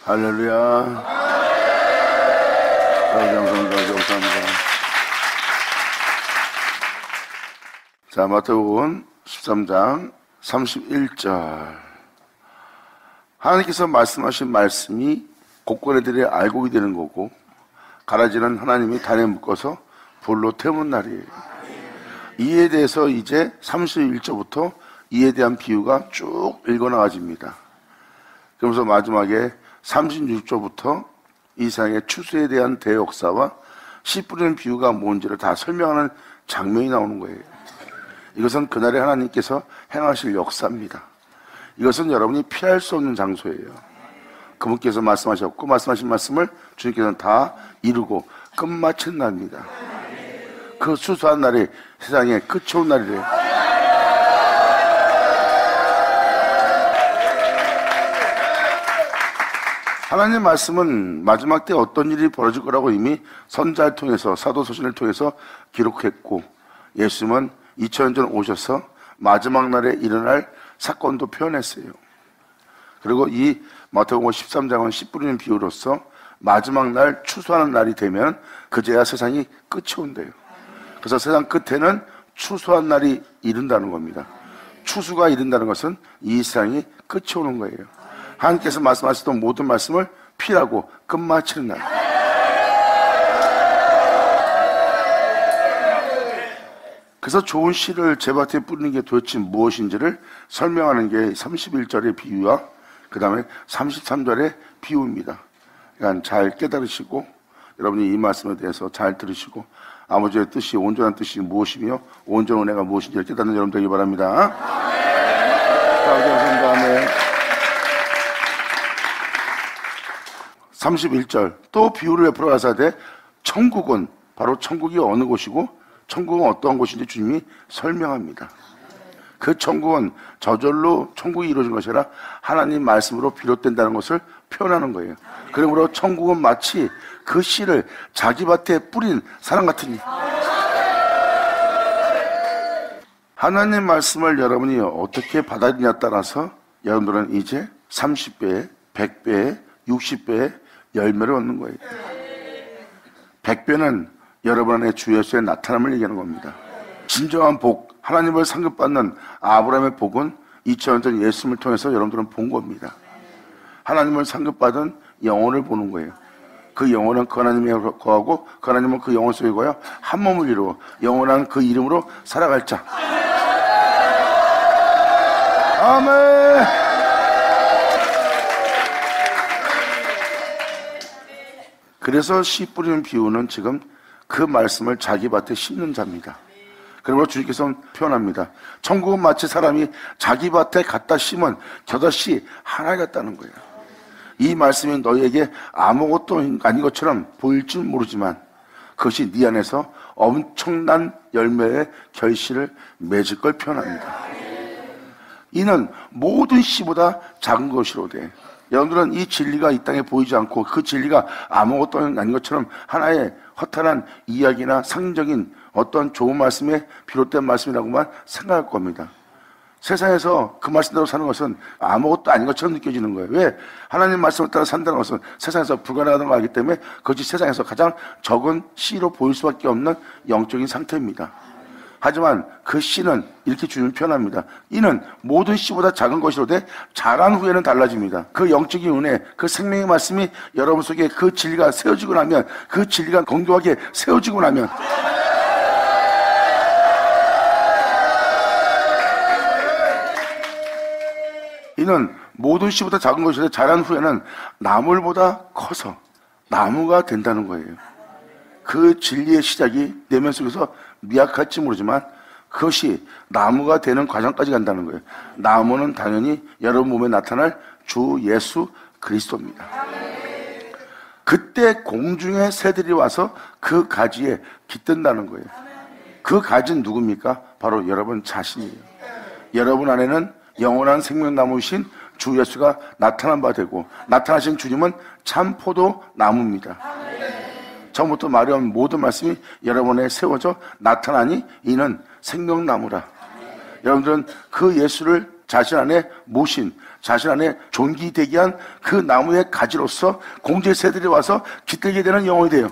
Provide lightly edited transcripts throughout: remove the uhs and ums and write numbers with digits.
할렐루야. 감사합니다. 자, 마태복음 13장 31절. 하나님께서 말씀하신 말씀이 곡간애들이 알곡이 되는 거고, 가라지는 하나님이 단에 묶어서 불로 태우는 날이에요. 이에 대해서 이제 31절부터 이에 대한 비유가 쭉 읽어나가집니다. 그러면서 마지막에 36절부터 이 세상의 추수에 대한 대역사와 씨 뿌리는 비유가 뭔지를 다 설명하는 장면이 나오는 거예요. 이것은 그날에 하나님께서 행하실 역사입니다. 이것은 여러분이 피할 수 없는 장소예요. 그분께서 말씀하셨고 말씀하신 말씀을 주님께서는 다 이루고 끝마친 날입니다. 그 수수한 날이 세상의 끝이 온 날이래요. 하나님의 말씀은 마지막 때 어떤 일이 벌어질 거라고 이미 선자를 통해서, 사도서신을 통해서 기록했고, 예수님은 2000년 전 오셔서 마지막 날에 일어날 사건도 표현했어요. 그리고 이 마태복음 13장은 씨 뿌리는 비유로서 마지막 날 추수하는 날이 되면 그제야 세상이 끝이 온대요. 그래서 세상 끝에는 추수한 날이 이른다는 겁니다. 추수가 이른다는 것은 이 세상이 끝이 오는 거예요. 하나님께서 말씀하셨던 모든 말씀을 필하고 끝마치는 날. 그래서 좋은 씨를 제 밭에 뿌리는 게 도대체 무엇인지를 설명하는 게 31절의 비유와 그 다음에 33절의 비유입니다. 그러니까 잘 깨달으시고 여러분이 이 말씀에 대해서 잘 들으시고 아버지의 뜻이, 온전한 뜻이 무엇이며 온전한 은혜가 무엇인지를 깨닫는 여러분 되기 바랍니다. 다음에 31절 또 비유를 베풀어 가사대 천국은 바로 천국이 어느 곳이고 천국은 어떠한 곳인지 주님이 설명합니다. 그 천국은 저절로 천국이 이루어진 것이 아니라 하나님 말씀으로 비롯된다는 것을 표현하는 거예요. 그러므로 천국은 마치 그 씨를 자기 밭에 뿌린 사람 같으니, 하나님 말씀을 여러분이 어떻게 받아들이냐에 따라서 여러분들은 이제 30배, 100배, 60배의 열매를 얻는 거예요. 100배는 여러분 안에 주 예수의 나타남을 얘기하는 겁니다. 진정한 복, 하나님을 상급받는 아브라함의 복은 2000년 전 예수님을 통해서 여러분들은 본 겁니다. 하나님을 상급받은 영혼을 보는 거예요. 그 영혼은 그 하나님에 거하고 그 하나님은 그 영혼 속에 거하여 한 몸을 이루어 영원한 그 이름으로 살아갈 자. 아멘. 그래서 씨 뿌리는 비유는 지금 그 말씀을 자기 밭에 심는 자입니다. 그리고 주님께서는 표현합니다. 천국은 마치 사람이 자기 밭에 갖다 심은 겨자씨 하나 같다는 거예요. 이 말씀이 너희에게 아무것도 아닌 것처럼 보일 줄 모르지만 그것이 네 안에서 엄청난 열매의 결실을 맺을 걸 표현합니다. 이는 모든 씨보다 작은 것이로되, 여러분들은 이 진리가 이 땅에 보이지 않고 그 진리가 아무것도 아닌 것처럼 하나의 허탄한 이야기나 상징적인 어떤 좋은 말씀에 비롯된 말씀이라고만 생각할 겁니다. 세상에서 그 말씀대로 사는 것은 아무것도 아닌 것처럼 느껴지는 거예요. 왜? 하나님 말씀을 따라 산다는 것은 세상에서 불가능하다는 걸 알기 때문에 그것이 세상에서 가장 적은 씨로 보일 수밖에 없는 영적인 상태입니다. 하지만 그 씨는 이렇게 주님이 표현합니다. 이는 모든 씨보다 작은 것이로되 자란 후에는 달라집니다. 그 영적인 은혜, 그 생명의 말씀이 여러분 속에 그 진리가 세워지고 나면, 그 진리가 건강하게 세워지고 나면, 이는 모든 씨보다 작은 것이로되 자란 후에는 나물보다 커서 나무가 된다는 거예요. 그 진리의 시작이 내면 속에서 미약할지 모르지만 그것이 나무가 되는 과정까지 간다는 거예요. 나무는 당연히 여러분 몸에 나타날 주 예수 그리스도입니다. 그때 공중의 새들이 와서 그 가지에 깃든다는 거예요. 그 가지는 누굽니까? 바로 여러분 자신이에요. 여러분 안에는 영원한 생명나무이신 주 예수가 나타난 바 되고, 나타나신 주님은 참 포도나무입니다. 처음부터 말해온 모든 말씀이 여러분에 세워져 나타나니 이는 생명나무라. 여러분들은 그 예수를 자신 안에 모신, 자신 안에 존귀되게 한 그 나무의 가지로서 공주의 새들이 와서 깃들게 되는 영혼이 돼요.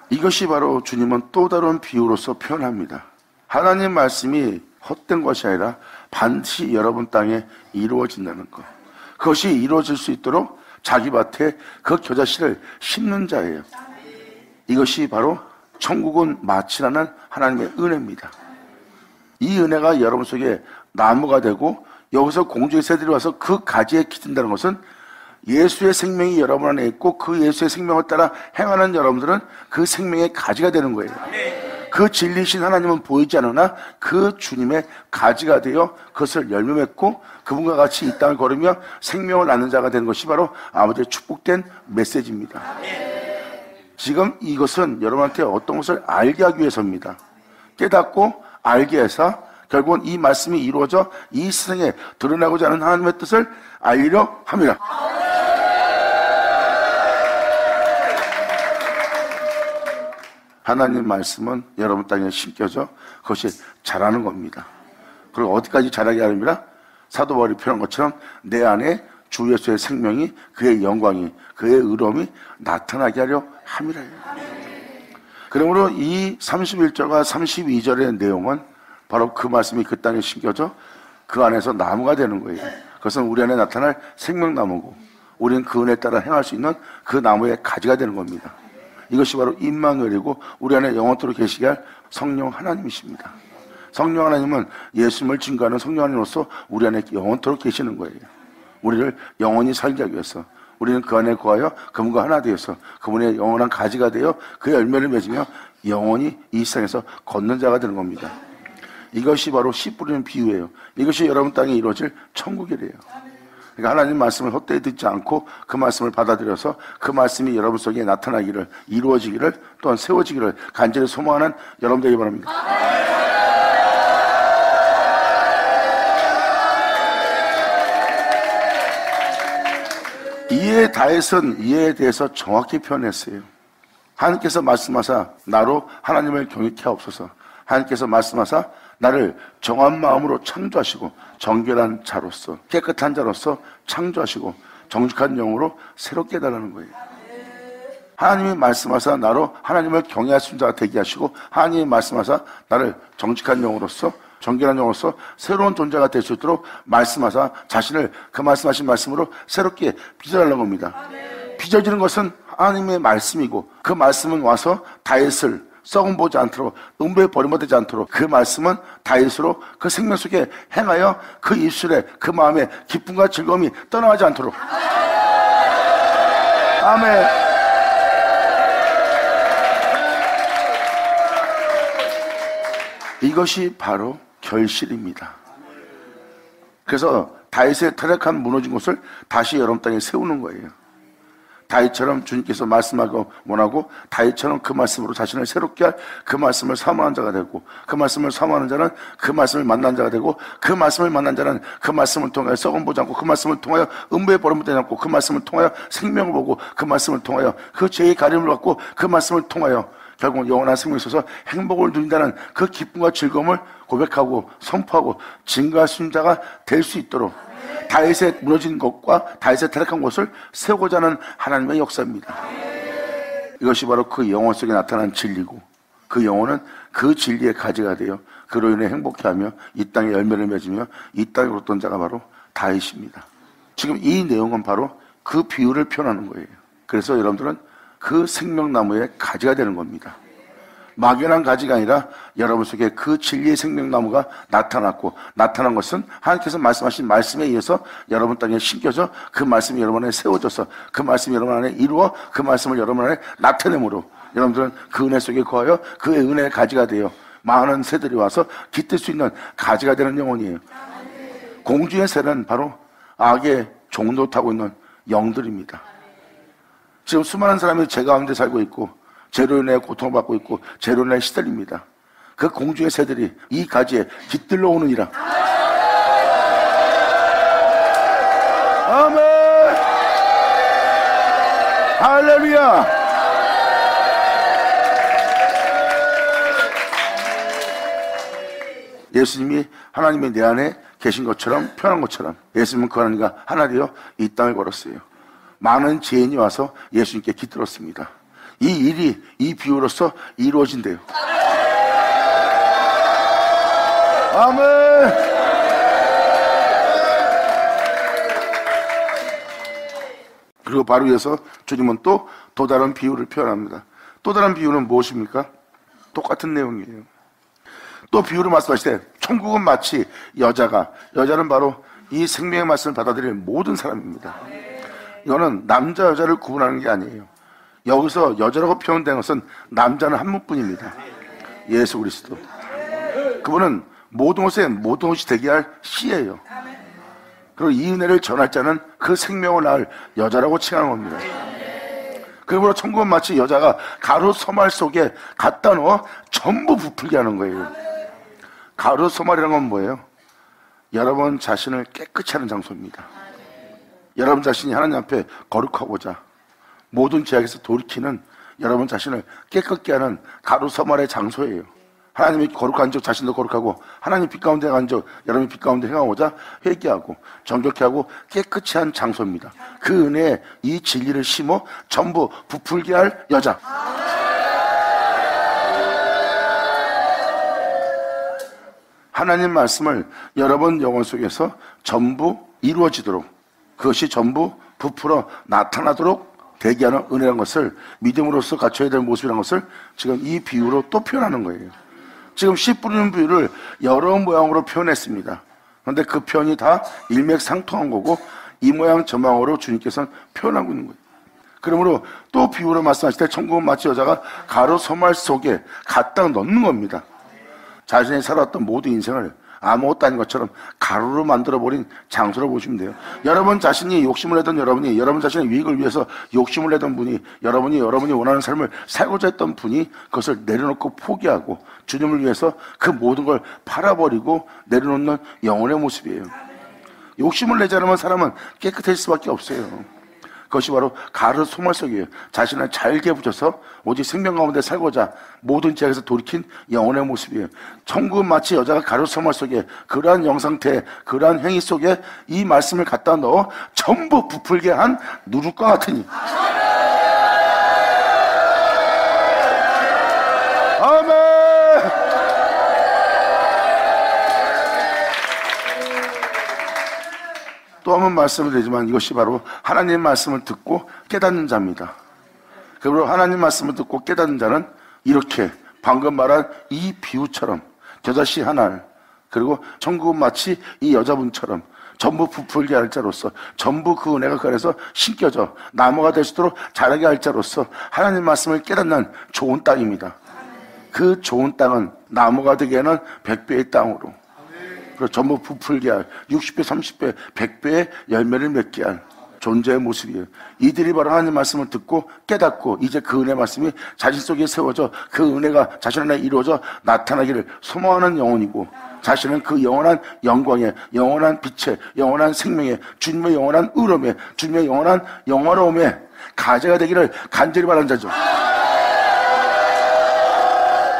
이것이 바로 주님은 또 다른 비유로서 표현합니다. 하나님 말씀이 헛된 것이 아니라 반드시 여러분 땅에 이루어진다는 것. 그것이 이루어질 수 있도록 자기 밭에 그 겨자씨를 심는 자예요. 이것이 바로 천국은 마치라는 하나님의 은혜입니다. 이 은혜가 여러분 속에 나무가 되고 여기서 공주의 새들이 와서 그 가지에 깃든다는 것은 예수의 생명이 여러분 안에 있고 그 예수의 생명을 따라 행하는 여러분들은 그 생명의 가지가 되는 거예요. 그 진리신 하나님은 보이지 않으나 그 주님의 가지가 되어 그것을 열매 맺고 그분과 같이 이 땅을 걸으며 생명을 낳는 자가 되는 것이 바로 아버지의 축복된 메시지입니다. 지금 이것은 여러분한테 어떤 것을 알게 하기 위해서입니다. 깨닫고 알게 해서 결국은 이 말씀이 이루어져 이 세상에 드러나고자 하는 하나님의 뜻을 알리려 합니다. 하나님 말씀은 여러분 땅에 심겨져 그것이 자라는 겁니다. 그리고 어디까지 자라게 하느니라? 사도 바울이 표현한 것처럼 내 안에 주 예수의 생명이 그의 영광이 그의 의로움이 나타나게 하려 함이라. 그러므로 이 31절과 32절의 내용은 바로 그 말씀이 그 땅에 심겨져 그 안에서 나무가 되는 거예요. 그것은 우리 안에 나타날 생명나무고 우리는 그 은혜에 따라 행할 수 있는 그 나무의 가지가 되는 겁니다. 이것이 바로 임마누엘이고 우리 안에 영원토록 계시게 할 성령 하나님이십니다. 성령 하나님은 예수님을 증거하는 성령 하나님으로서 우리 안에 영원토록 계시는 거예요. 우리를 영원히 살게 하기 위해서 우리는 그 안에 거하여 그분과 하나 되어서 그분의 영원한 가지가 되어 그의 열매를 맺으며 영원히 이 세상에서 걷는 자가 되는 겁니다. 이것이 바로 씨 뿌리는 비유예요. 이것이 여러분 땅에 이루어질 천국이래요. 그러니까 하나님 말씀을 헛되이 듣지 않고 그 말씀을 받아들여서 그 말씀이 여러분 속에 나타나기를, 이루어지기를, 또한 세워지기를 간절히 소망하는 여러분 되기 바랍니다. 이에 다해선 이에 대해서 정확히 표현했어요. 하나님께서 말씀하사 나로 하나님을 경외케 하옵소서. 하나님께서 말씀하사 나를 정한 마음으로 창조하시고 정결한 자로서 깨끗한 자로서 창조하시고 정직한 영으로 새롭게 해달라는 거예요. 하나님이 말씀하사 나로 하나님을 경외할 자가 되게 하시고 하나님이 말씀하사 나를 정직한 영으로서 정결한 영으로서 새로운 존재가 될 수 있도록 말씀하사 자신을 그 말씀하신 말씀으로 새롭게 빚어달라는 겁니다. 빚어지는 것은 하나님의 말씀이고 그 말씀은 와서 다윗을 썩은 보지 않도록 음부에 버림받지 않도록 그 말씀은 다윗으로 그 생명 속에 행하여 그 입술에 그 마음에 기쁨과 즐거움이 떠나가지 않도록. 아멘. 이것이 바로 결실입니다. 그래서 다윗의 타락한 무너진 곳을 다시 여러분 땅에 세우는 거예요. 다윗처럼 주님께서 말씀하고 원하고 다윗처럼 그 말씀으로 자신을 새롭게 할 그 말씀을 사모하는 자가 되고 그 말씀을 사모하는 자는 그 말씀을 만난 자가 되고 그 말씀을 만난 자는 그 말씀을 통하여 썩은 보지 않고 그 말씀을 통하여 음부에 버림받지 않고 그 말씀을 통하여 생명을 보고 그 말씀을 통하여 그 죄의 가림을 받고 그 말씀을 통하여 결국 영원한 생명에 있어서 행복을 누린다는 그 기쁨과 즐거움을 고백하고 선포하고 증거할 수 있는 자가 될 수 있도록 다윗의 무너진 것과 다윗의 타락한 것을 세우고자 하는 하나님의 역사입니다. 이것이 바로 그 영혼 속에 나타난 진리고 그 영혼은 그 진리의 가지가 되어 그로 인해 행복해하며 이 땅에 열매를 맺으며 이 땅에 얻던 자가 바로 다윗입니다. 지금 이 내용은 바로 그 비유를 표현하는 거예요. 그래서 여러분들은 그 생명나무의 가지가 되는 겁니다. 막연한 가지가 아니라 여러분 속에 그 진리의 생명나무가 나타났고 나타난 것은 하나님께서 말씀하신 말씀에 의해서 여러분 땅에 심겨져 그 말씀이 여러분 안에 세워져서 그 말씀이 여러분 안에 이루어 그 말씀을 여러분 안에 나타내므로 여러분들은 그 은혜 속에 거하여 그의 은혜의 가지가 되어 많은 새들이 와서 깃들 수 있는 가지가 되는 영혼이에요. 공주의 새는 바로 악의 종도 타고 있는 영들입니다. 지금 수많은 사람이 죄 가운데 살고 있고 죄로 인해 고통받고 있고 죄로 인해 시달립니다. 그 공주의 새들이 이 가지에 깃들러 오느니라. 아멘. 할렐루야. 예수님이 하나님이 내 안에 계신 것처럼 표현한 것처럼 예수님은 그 하나님과 하나 되어 이 땅을 걸었어요. 많은 죄인이 와서 예수님께 깃들었습니다. 이 일이 이 비유로서 이루어진대요. 아멘. 그리고 바로 이어서 주님은 또 다른 비유를 표현합니다. 또 다른 비유는 무엇입니까? 똑같은 내용이에요. 또 비유를 말씀하실 때 천국은 마치 여자는 바로 이 생명의 말씀을 받아들일 모든 사람입니다. 이거는 남자 여자를 구분하는 게 아니에요. 여기서 여자라고 표현된 것은 남자는 한 분뿐입니다. 예수 그리스도. 그분은 모든 것이 되게 할 씨예요. 그리고 이 은혜를 전할 자는 그 생명을 낳을 여자라고 칭하는 겁니다. 그러므로 천국은 마치 여자가 가루 소말 속에 갖다 넣어 전부 부풀게 하는 거예요. 가루 소말이라는 건 뭐예요? 여러분 자신을 깨끗이 하는 장소입니다. 여러분 자신이 하나님 앞에 거룩하고자 모든 죄악에서 돌이키는 여러분 자신을 깨끗게 하는 가루 소말의 장소예요. 하나님이 거룩한 적 자신도 거룩하고 하나님 빛 가운데 간 적 여러분이 빛 가운데 행하고자 회개하고 정결케 하고 깨끗이 한 장소입니다. 그 은혜에 이 진리를 심어 전부 부풀게 할 여자. 하나님 말씀을 여러분 영혼 속에서 전부 이루어지도록 그것이 전부 부풀어 나타나도록 대기하는 은혜라는 것을 믿음으로써 갖춰야 될 모습이라는 것을 지금 이 비유로 또 표현하는 거예요. 지금 씨 뿌리는 비유를 여러 모양으로 표현했습니다. 그런데 그 표현이 다 일맥상통한 거고 이 모양 저 모양으로 주님께서는 표현하고 있는 거예요. 그러므로 또 비유로 말씀하실 때 천국은 마치 여자가 가루 소말 속에 갖다 넣는 겁니다. 자신이 살았던 모든 인생을 아무것도 아닌 것처럼 가루로 만들어버린 장소로 보시면 돼요. 여러분 자신이 욕심을 내던 여러분이 여러분 자신의 유익을 위해서 욕심을 내던 분이 여러분이 원하는 삶을 살고자 했던 분이 그것을 내려놓고 포기하고 주님을 위해서 그 모든 걸 팔아버리고 내려놓는 영혼의 모습이에요. 욕심을 내지 않으면 사람은 깨끗해질 수밖에 없어요. 그것이 바로 가루 소말 속이에요. 자신을 잘게 붙여서 오직 생명 가운데 살고자 모든 죄악에서 돌이킨 영혼의 모습이에요. 천국은 마치 여자가 가루 소말 속에 그러한 영상태, 그러한 행위 속에 이 말씀을 갖다 넣어 전부 부풀게 한 누룩과 같으니. 아멘. 또 한 번 말씀을 드리지만 이것이 바로 하나님의 말씀을 듣고 깨닫는 자입니다. 그리고 하나님 말씀을 듣고 깨닫는 자는 이렇게 방금 말한 이 비유처럼 겨자씨 하나 그리고 천국은 마치 이 여자분처럼 전부 부풀게 할 자로서 전부 그 은혜가 그 안에서 심겨져 나무가 될 수 있도록 자라게 할 자로서 하나님 말씀을 깨닫는 좋은 땅입니다. 그 좋은 땅은 나무가 되기에는 100배의 땅으로 그리고 전부 부풀게 할 60배, 30배, 100배의 열매를 맺게 할 존재의 모습이에요. 이들이 바로 하나님 말씀을 듣고 깨닫고 이제 그 은혜 말씀이 자신 속에 세워져 그 은혜가 자신 안에 이루어져 나타나기를 소망하는 영혼이고 자신은 그 영원한 영광에 영원한 빛에 영원한 생명에 주님의 영원한 의로움에 주님의 영원한 영화로움에 가제가 되기를 간절히 바라는 자죠.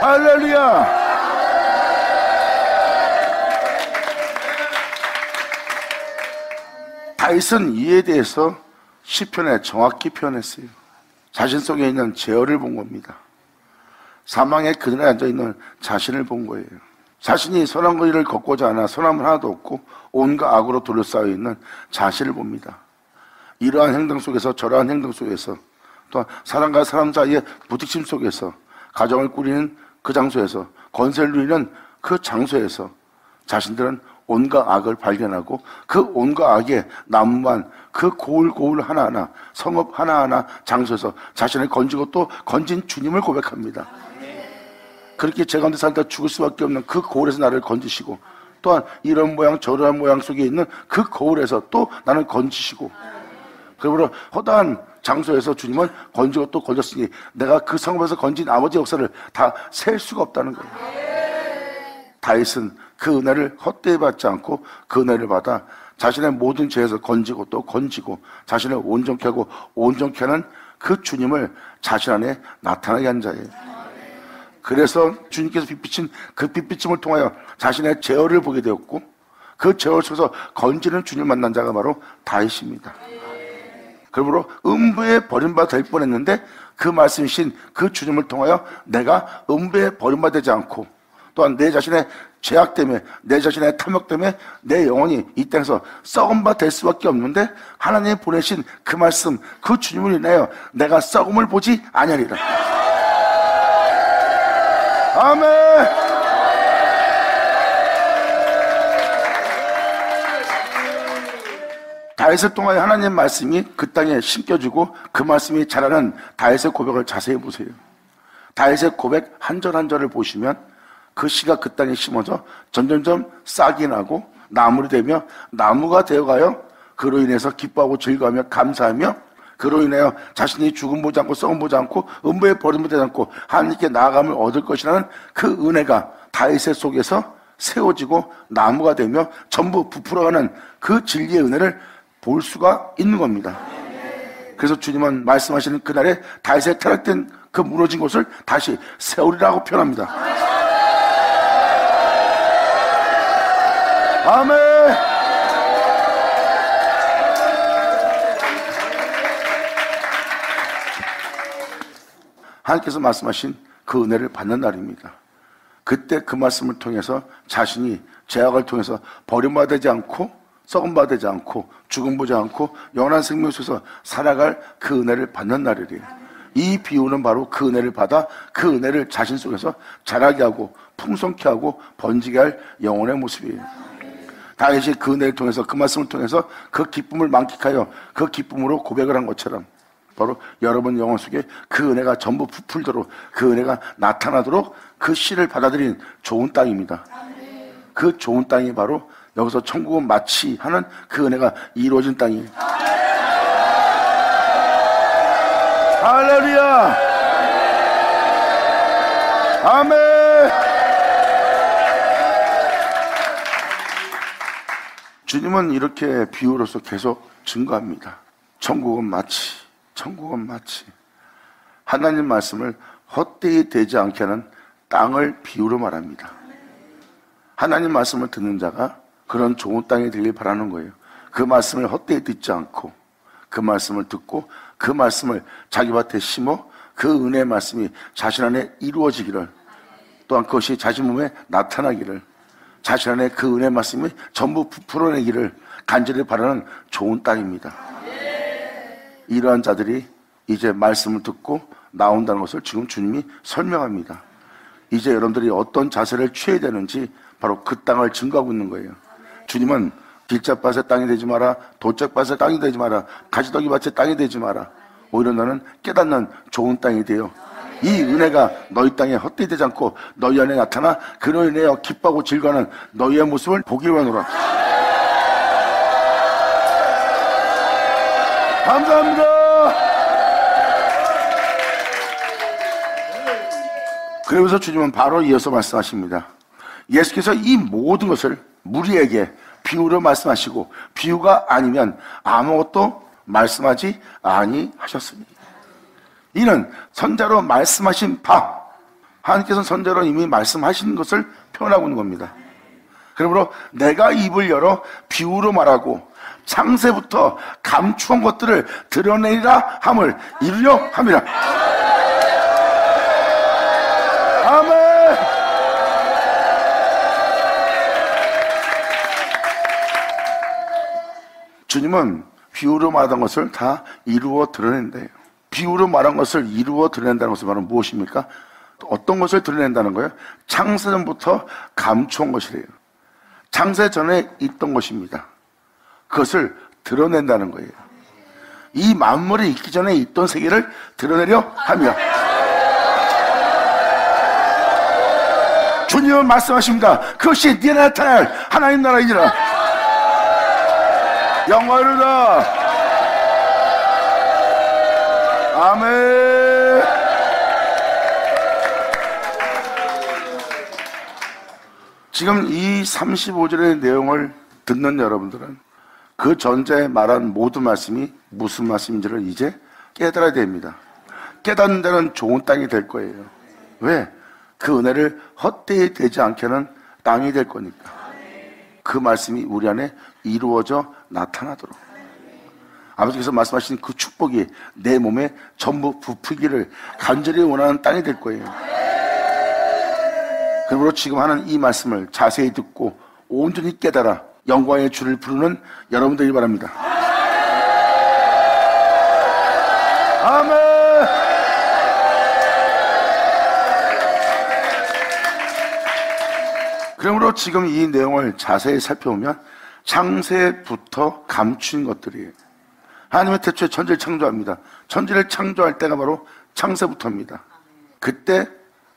할렐루야. 다윗은 이에 대해서 시편에 정확히 표현했어요. 자신 속에 있는 제어를 본 겁니다. 사망의 그늘에 앉아있는 자신을 본 거예요. 자신이 선한 길을 걷고자 하나 선함은 하나도 없고 온갖 악으로 둘러싸여 있는 자신을 봅니다. 이러한 행동 속에서 저러한 행동 속에서 또 사람과 사람 사이의 부딪힘 속에서 가정을 꾸리는 그 장소에서 권세를 누리는 그 장소에서 자신들은 온갖 악을 발견하고 그 온갖 악의 나무만 그 고울 하나하나 성읍 하나하나 장소에서 자신을 건지고 또 건진 주님을 고백합니다. 그렇게 제 가운데 살다 죽을 수밖에 없는 그 고울에서 나를 건지시고 또한 이런 모양 저러한 모양 속에 있는 그 거울에서 또 나를 건지시고 그러므로 허다한 장소에서 주님은 건지고 또 건졌으니 내가 그 성읍에서 건진 아버지 역사를 다 셀 수가 없다는 거예요. 다윗은 그 은혜를 헛되이 받지 않고 그 은혜를 받아 자신의 모든 죄에서 건지고 또 건지고 자신을 온전케 하고 온전케 하는 그 주님을 자신 안에 나타나게 한 자예요. 그래서 주님께서 빛비친 그 빛비침을 통하여 자신의 제어를 보게 되었고, 그 제어를 통해서 건지는 주님 만난 자가 바로 다윗입니다. 그러므로 음부에 버림받아 될 뻔했는데 그 말씀이신 그 주님을 통하여 내가 음부에 버림받지 않고, 또한 내 자신의 죄악 때문에, 내 자신의 탐욕 때문에 내 영혼이 이 땅에서 썩은 바 될 수밖에 없는데, 하나님이 보내신 그 말씀, 그 주님을 인하여 내가 썩음을 보지 아니하리라. 아멘. 다윗을 통하여 하나님의 말씀이 그 땅에 심겨지고 그 말씀이 자라는 다윗의 고백을 자세히 보세요. 다윗의 고백 한 절 한 절을 보시면 그 씨가 그 땅에 심어져 점점점 싹이 나고 나무로 되며 나무가 되어가요, 그로 인해서 기뻐하고 즐거워하며 감사하며, 그로 인하여 자신이 죽음 보지 않고 썩음 보지 않고 음부에 버림받지 않고 하나님께 나아감을 얻을 것이라는 그 은혜가 다윗의 속에서 세워지고 나무가 되며 전부 부풀어가는 그 진리의 은혜를 볼 수가 있는 겁니다. 그래서 주님은 말씀하시는 그날에 다윗의 타락된 그 무너진 곳을 다시 세우리라고 표현합니다. 아멘. 하나님께서 말씀하신 그 은혜를 받는 날입니다. 그때 그 말씀을 통해서 자신이 죄악을 통해서 버림받지 않고 썩음받지 않고 죽음 보지 않고 영원한 생명 속에서 살아갈 그 은혜를 받는 날이래요. 이 비유는 바로 그 은혜를 받아 그 은혜를 자신 속에서 자라게 하고 풍성케 하고 번지게 할 영혼의 모습이에요. 다윗이 그 은혜를 통해서, 그 말씀을 통해서 그 기쁨을 만끽하여 그 기쁨으로 고백을 한 것처럼 바로 여러분 영혼 속에 그 은혜가 전부 부풀도록, 그 은혜가 나타나도록 그 씨를 받아들인 좋은 땅입니다. 그 좋은 땅이 바로 여기서 천국은 마치 하는 그 은혜가 이루어진 땅이에요. 할렐루야. 아멘. 주님은 이렇게 비유로서 계속 증거합니다. 천국은 마치, 천국은 마치. 하나님 말씀을 헛되이 되지 않게 하는 땅을 비유로 말합니다. 하나님 말씀을 듣는 자가 그런 좋은 땅이 되길 바라는 거예요. 그 말씀을 헛되이 듣지 않고 그 말씀을 듣고 그 말씀을 자기 밭에 심어 그 은혜의 말씀이 자신 안에 이루어지기를, 또한 그것이 자신 몸에 나타나기를, 자신 안에 그 은혜의 말씀이 전부 부풀어내기를 간절히 바라는 좋은 땅입니다. 이러한 자들이 이제 말씀을 듣고 나온다는 것을 지금 주님이 설명합니다. 이제 여러분들이 어떤 자세를 취해야 되는지 바로 그 땅을 증거하고 있는 거예요. 주님은 길잣밭의 땅이 되지 마라, 돌짝밭의 땅이 되지 마라, 가지더기밭의 땅이 되지 마라. 오히려 너는 깨닫는 좋은 땅이 되어 이 은혜가 너희 땅에 헛되이 되지 않고 너희 안에 나타나 그로 인하여 기뻐하고 즐거워하는 너희의 모습을 보길 원하노라. 감사합니다. 그러면서 주님은 바로 이어서 말씀하십니다. 예수께서 이 모든 것을 무리에게 비유로 말씀하시고 비유가 아니면 아무것도 말씀하지 아니하셨습니다. 이는 선자로 말씀하신 바, 하나님께서는 선자로 이미 말씀하신 것을 표현하고 있는 겁니다. 그러므로 내가 입을 열어 비유로 말하고 창세부터 감추한 것들을 드러내리라 함을 이루려 함이라. 아멘. 주님은 비유로 말한 것을 다 이루어 드러낸대요. 비유로 말한 것을 이루어 드러낸다는 것은 바로 무엇입니까? 어떤 것을 드러낸다는 거예요? 창세전부터 감추한 것이래요. 창세 전에 있던 것입니다. 그것을 드러낸다는 거예요. 이 만물이 있기 전에 있던 세계를 드러내려 하며, 주님은 말씀하십니다. 그것이 네 나타날 하나님 나라이니라. 영광이로다. 아멘. 지금 이 35절의 내용을 듣는 여러분들은 그 전자에 말한 모든 말씀이 무슨 말씀인지를 이제 깨달아야 됩니다. 깨닫는 데는 좋은 땅이 될 거예요. 왜? 그 은혜를 헛되이 되지 않게 하는 땅이 될 거니까 그 말씀이 우리 안에 이루어져 나타나도록 아버지께서 말씀하신 그 축복이 내 몸에 전부 부풀기를 간절히 원하는 땅이 될 거예요. 그러므로 지금 하는 이 말씀을 자세히 듣고 온전히 깨달아 영광의 주를 부르는 여러분들이 바랍니다. 아멘. 그러므로 지금 이 내용을 자세히 살펴보면 창세부터 감춘 것들이에요. 하나님은 태초에 천지를 창조합니다. 천지를 창조할 때가 바로 창세부터입니다. 그때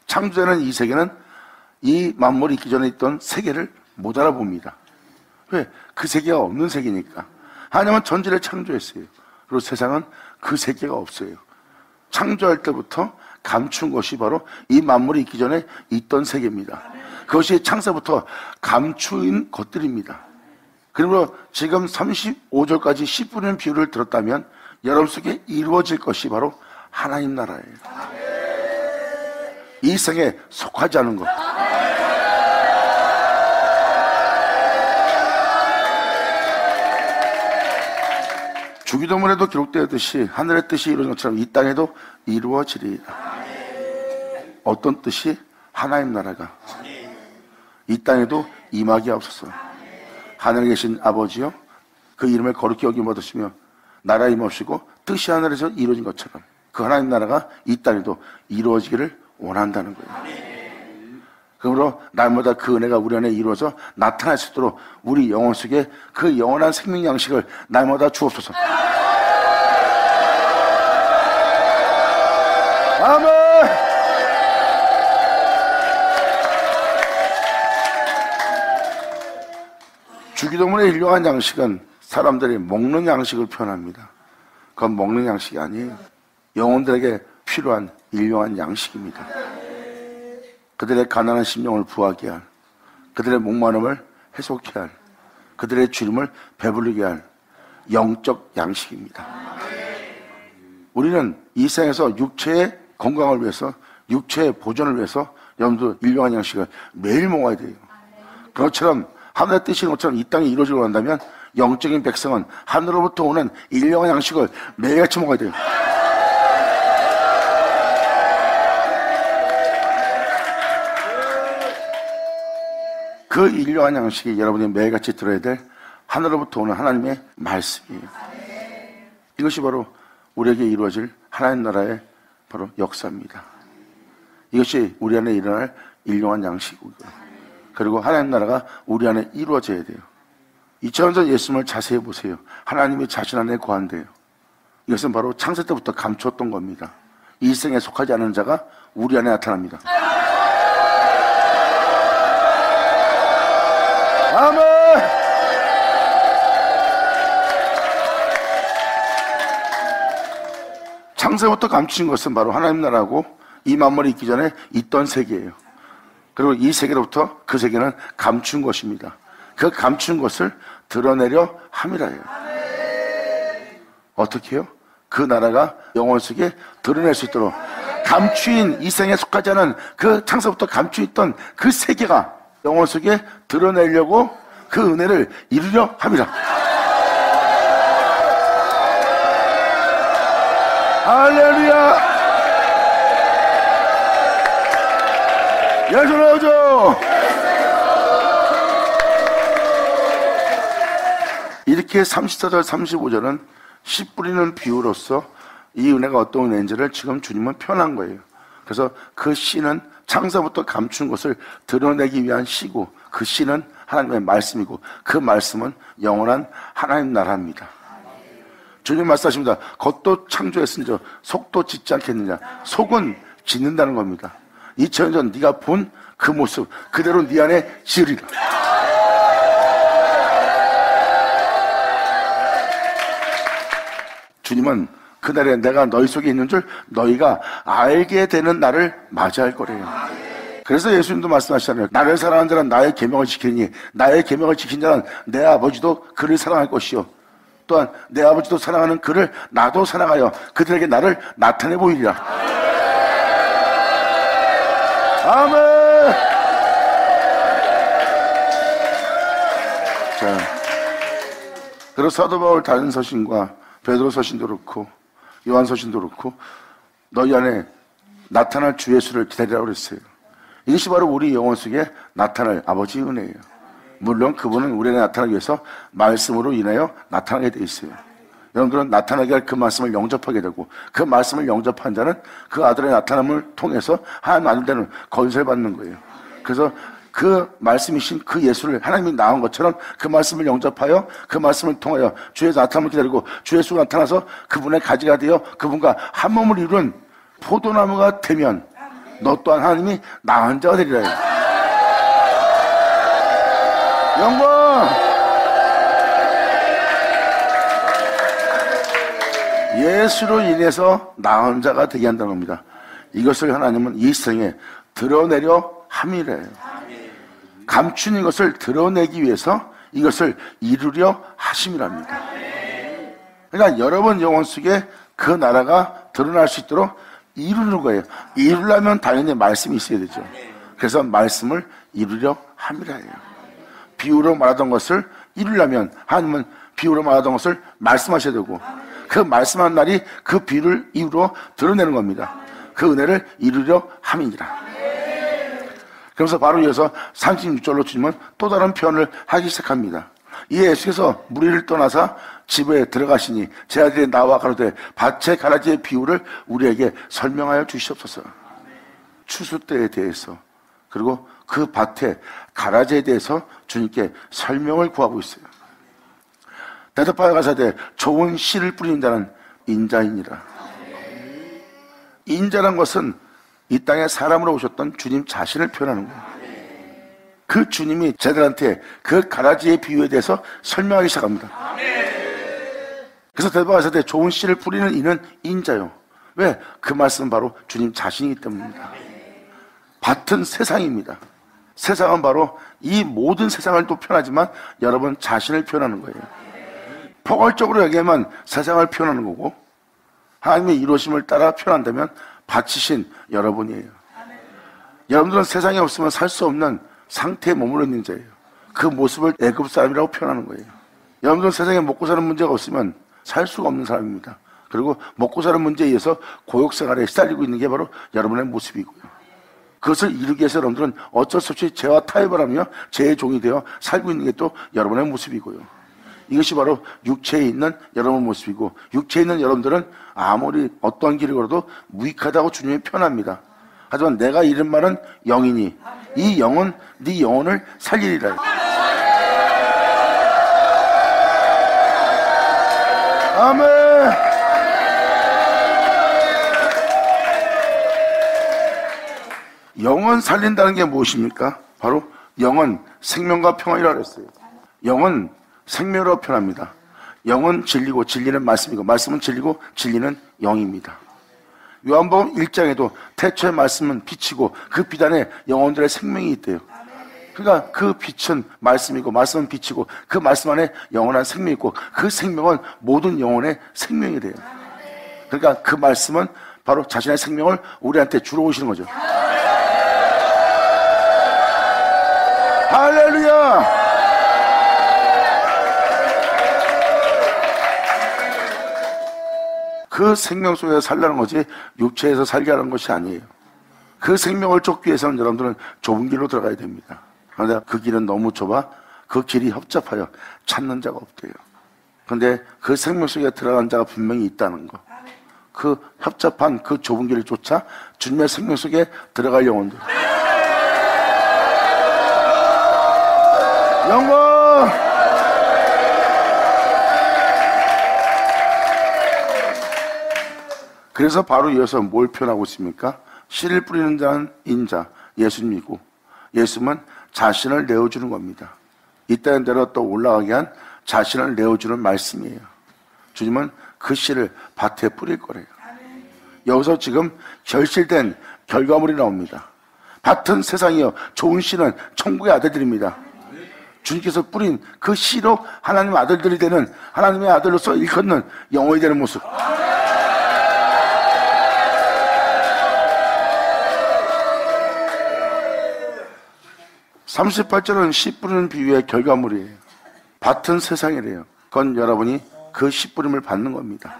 창조되는 이 세계는 이 만물이 있기 전에 있던 세계를 못 알아봅니다. 왜? 그 세계가 없는 세계니까. 하나님은 천지를 창조했어요. 그리고 세상은 그 세계가 없어요. 창조할 때부터 감춘 것이 바로 이 만물이 있기 전에 있던 세계입니다. 그것이 창세부터 감추인 것들입니다. 그리고 지금 35절까지 씨 뿌리는 비유를 들었다면 여러분 속에 이루어질 것이 바로 하나님 나라예요. 이 세상에 속하지 않은 것. 주기도문에도 기록되었듯이 하늘의 뜻이 이루어진 것처럼 이 땅에도 이루어지리라. 어떤 뜻이? 하나님 나라가 이 땅에도 임하게 하옵소서. 하늘에 계신 아버지여, 그 이름을 거룩히 여김 받으시며 나라 임하시고 뜻이 하늘에서 이루어진 것처럼 그 하나님 나라가 이 땅에도 이루어지기를 원한다는 거예요. 그러므로 날마다 그 은혜가 우리 안에 이루어져 나타날 수 있도록 우리 영혼 속에 그 영원한 생명 양식을 날마다 주옵소서. 아멘. 주기도문의 일용한 양식은 사람들이 먹는 양식을 표현합니다. 그건 먹는 양식이 아니에요. 영혼들에게 필요한 일용한 양식입니다. 그들의 가난한 심령을 부하게 할, 그들의 목마름을 해소케 할, 그들의 주름을 배부르게 할 영적 양식입니다. 우리는 이 세상에서 육체의 건강을 위해서, 육체의 보존을 위해서 여러분들 일용한 양식을 매일 먹어야 돼요. 그것처럼 하늘의 뜻이 것처럼 이 땅에 이루어지려고 한다면 영적인 백성은 하늘로부터 오는 일용한 양식을 매일같이 먹어야 돼요. 그 일용한 양식이 여러분이 매일같이 들어야 될 하늘로부터 오는 하나님의 말씀이에요. 이것이 바로 우리에게 이루어질 하나님 나라의 바로 역사입니다. 이것이 우리 안에 일어날 일용한 양식이고요. 그리고 하나님 나라가 우리 안에 이루어져야 돼요. 2000년 전 예수님을 자세히 보세요. 하나님이 자신 안에 거한대요. 이것은 바로 창세 때부터 감추었던 겁니다. 이 세상에 속하지 않은 자가 우리 안에 나타납니다. 아멘. 창세부터 감추신 것은 바로 하나님 나라고 이 만물이 있기 전에 있던 세계예요. 그리고 이 세계로부터 그 세계는 감춘 것입니다. 그 감춘 것을 드러내려 함이라요. 어떻게 해요? 그 나라가 영혼 속에 드러낼 수 있도록 감추인 이 세상에 속하지 않은 그 창세부터 감추있던 그 세계가 영혼 속에 드러내려고 그 은혜를 이루려 함이라. 할렐루야. 예수 나오죠. 이렇게 34절 35절은 씨 뿌리는 비유로서 이 은혜가 어떤 은혜인지를 지금 주님은 표현한 거예요. 그래서 그 씨는 창세부터 감춘 것을 드러내기 위한 씨고, 그 씨는 하나님의 말씀이고, 그 말씀은 영원한 하나님 나라입니다. 주님 말씀하십니다. 겉도 창조했으니 속도 짓지 않겠느냐. 속은 짓는다는 겁니다. 2000년 전 네가 본 그 모습 그대로 네 안에 지으리라. 주님은 그날에 내가 너희 속에 있는 줄 너희가 알게 되는 날을 맞이할 거래요. 그래서 예수님도 말씀하시잖아요. 나를 사랑하는 자는 나의 계명을 지키니 나의 계명을 지킨 자는 내 아버지도 그를 사랑할 것이요 또한 내 아버지도 사랑하는 그를 나도 사랑하여 그들에게 나를 나타내 보이리라. 아멘. 자, 그래서 사도 바울 다른 서신과 베드로 서신도 그렇고 요한 서신도 그렇고 너희 안에 나타날 주 예수를 기다리라고 그랬어요. 이것이 바로 우리 영혼 속에 나타날 아버지의 은혜예요. 물론 그분은 우리 안에 나타나기 위해서 말씀으로 인하여 나타나게 돼 있어요. 여러분들은 나타나게 할 그 말씀을 영접하게 되고 그 말씀을 영접한 자는 그 아들의 나타남을 통해서 하나님 아들 되는 건설 받는 거예요. 그래서 그 말씀이신 그 예수를 하나님이 낳은 것처럼 그 말씀을 영접하여 그 말씀을 통하여 주의 나타남을 기다리고 주 예수가 나타나서 그분의 가지가 되어 그분과 한 몸을 이룬 포도나무가 되면 너 또한 하나님이 낳은 자가 되리라. 영광! 예수로 인해서 낳은 자가 되게 한다는 겁니다. 이것을 하나님은 이 세상에 드러내려 함이래요. 감춘 이것을 드러내기 위해서 이것을 이루려 하심이랍니다. 그러니까 여러분 영혼 속에 그 나라가 드러날 수 있도록 이루는 거예요. 이루려면 당연히 말씀이 있어야 되죠. 그래서 말씀을 이루려 함이라 해요. 비유로 말하던 것을 이루려면 하나님은 비유로 말하던 것을 말씀하셔야 되고 그 말씀한 날이 그 비유를 이유로 드러내는 겁니다. 그 은혜를 이루려 함이니라. 그러면서 바로 이어서 36절로 주님은 또 다른 표현을 하기 시작합니다. 이에 예수께서 무리를 떠나사 집에 들어가시니 제 아들이 나와 가로되 밭의 가라지의 비유를 우리에게 설명하여 주시옵소서. 추수 때에 대해서 그리고 그 밭의 가라지에 대해서 주님께 설명을 구하고 있어요. 대답하여 가사대 좋은 씨를 뿌리는 자는 인자이니라. 인자란 것은 이 땅에 사람으로 오셨던 주님 자신을 표현하는 거예요. 그 주님이 제들한테 그 가라지의 비유에 대해서 설명하기 시작합니다. 그래서 대답하사대 좋은 씨를 뿌리는 이는 인자요. 왜? 그 말씀은 바로 주님 자신이기 때문입니다. 밭은 세상입니다. 세상은 바로 이 모든 세상을 또 표현하지만 여러분 자신을 표현하는 거예요. 포괄적으로 얘기하면 세상을 표현하는 거고 하나님의 이루심을 따라 표현한다면 밭이신 여러분이에요. 여러분들은 세상에 없으면 살 수 없는 상태에 머물러 있는 자예요. 그 모습을 애굽 사람이라고 표현하는 거예요. 여러분들은 세상에 먹고 사는 문제가 없으면 살 수가 없는 사람입니다. 그리고 먹고 사는 문제에 의해서 고역생활에 시달리고 있는 게 바로 여러분의 모습이고요. 그것을 이루기 위해서 여러분들은 어쩔 수 없이 죄와 타협을 하며 죄의 종이 되어 살고 있는 게 또 여러분의 모습이고요. 이것이 바로 육체에 있는 여러분의 모습이고 육체에 있는 여러분들은 아무리 어떠한 길을 걸어도 무익하다고 주님이 표현합니다. 하지만 내가 이른 말은 영이니 이 영은 네 영혼을 살리리라. 아멘. 영은 살린다는 게 무엇입니까? 바로 영은 생명과 평안이라고 했어요. 영은 생명으로 표현합니다. 영은 진리고 진리는 말씀이고 말씀은 진리고 진리는 영입니다. 요한복음 1장에도 태초의 말씀은 빛이고 그 빛 안에 영혼들의 생명이 있대요. 그러니까 그 빛은 말씀이고 말씀은 빛이고 그 말씀 안에 영원한 생명이 있고 그 생명은 모든 영혼의 생명이 돼요. 그러니까 그 말씀은 바로 자신의 생명을 우리한테 주러 오시는 거죠. 할렐루야! 그 생명 속에서 살라는 거지 육체에서 살게 하는 것이 아니에요. 그 생명을 쫓기 위해서는 여러분들은 좁은 길로 들어가야 됩니다. 그런데 그 길은 너무 좁아 그 길이 협잡하여 찾는 자가 없대요. 그런데 그 생명 속에 들어간 자가 분명히 있다는 거. 그 협잡한 그 좁은 길을 쫓아 주님의 생명 속에 들어갈 영혼들. 영광! 그래서 바로 이어서 뭘 표현하고 있습니까? 씨를 뿌리는 자는 인자, 예수님이고 예수님은 자신을 내어주는 겁니다. 이 땅에 내려 또 올라가게 한 자신을 내어주는 말씀이에요. 주님은 그 씨를 밭에 뿌릴 거래요. 여기서 지금 결실된 결과물이 나옵니다. 밭은 세상이요 좋은 씨는 천국의 아들들입니다. 주님께서 뿌린 그 씨로 하나님의 아들들이 되는 하나님의 아들로서 일컫는 영혼이 되는 모습. 38절은 씨 뿌리는 비유의 결과물이에요. 밭은 세상이래요. 그건 여러분이 그 씨 뿌림을 받는 겁니다.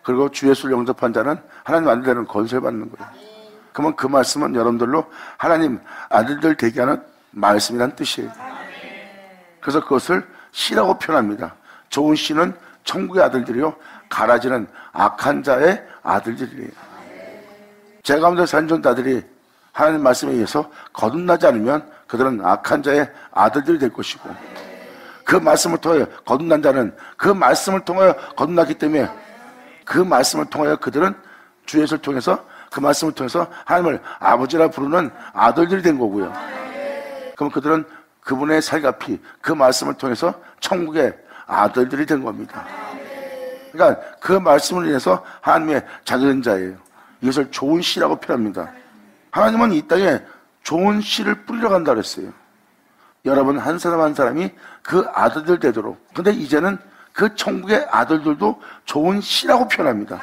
그리고 주 예수를 영접한 자는 하나님 아들되는 권세를 받는 거예요. 그러면 그 말씀은 여러분들로 하나님 아들들 되게 하는 말씀이란 뜻이에요. 그래서 그것을 씨라고 표현합니다. 좋은 씨는 천국의 아들들이요, 가라지는 악한 자의 아들들이에요. 제 가운데 사는 자들이 하나님 말씀에 의해서 거듭나지 않으면 그들은 악한 자의 아들들이 될 것이고, 그 말씀을 통하여 거듭난 자는 그 말씀을 통하여 거듭났기 때문에 그 말씀을 통하여 그들은 주 예수를 통해서 그 말씀을 통해서 하나님을 아버지라 부르는 아들들이 된 거고요. 그럼 그들은 그분의 살갑히 그 말씀을 통해서 천국의 아들들이 된 겁니다. 그러니까 그 말씀을 인해서 하나님의 자녀된 자예요. 이것을 좋은 씨라고 표현합니다. 하나님은 이 땅에 좋은 씨를 뿌리러 간다 그랬어요. 여러분 한 사람 한 사람이 그 아들들 되도록. 근데 이제는 그 천국의 아들들도 좋은 씨라고 표현합니다.